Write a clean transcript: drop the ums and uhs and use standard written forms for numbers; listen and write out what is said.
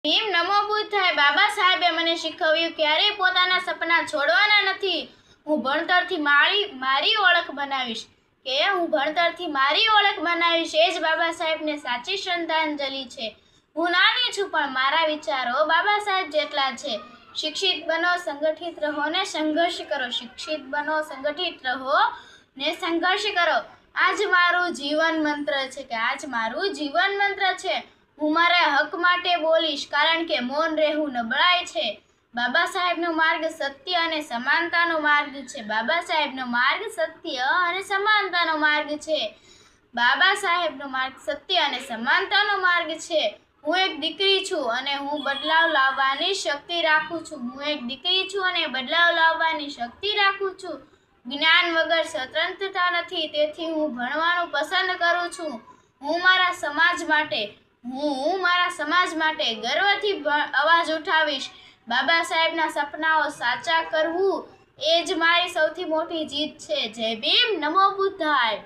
ભીમ નમો બુદ્ધાય. બાબા સાહેબે મને શીખવ્યું ક્યારેય પોતાના સપના છોડવાના નથી. હું ભણતરથી મારી ઓળખ બનાવીશ એ જ બાબા સાહેબને સાચી શ્રદ્ધાંજલિ છે. હું નાની છું પણ મારા વિચારો બાબા સાહેબ જેટલા છે. શિક્ષિત બનો, સંગઠિત રહો ને સંઘર્ષ કરો. શિક્ષિત બનો, સંગઠિત રહો ને સંઘર્ષ કરો. આજ મારું જીવન મંત્ર છે. હું મારા હક માટે બોલીશ, કારણ કે મૌન રહેવું નબળાઈ છે. બાબા સાહેબનો માર્ગ સત્ય અને સમાનતાનો માર્ગ છે. બાબા સાહેબનો માર્ગ સત્ય અને સમાનતાનો માર્ગ છે. બાબા સાહેબનો માર્ગ સત્ય અને સમાનતાનો માર્ગ છે. હું એક દીકરી છું અને હું બદલાવ લાવવાની શક્તિ રાખું છું. જ્ઞાન વગર સ્વતંત્રતા નથી, તેથી હું ભણવાનું પસંદ કરું છું. હું મારા સમાજ માટે ગર્વથી અવાજ ઉઠાવીશ. બાબા સાહેબના સપનાઓ સાચા કરવું એ જ મારી સૌથી મોટી જીત છે. જય ભીમ, નમો બુદ્ધાય.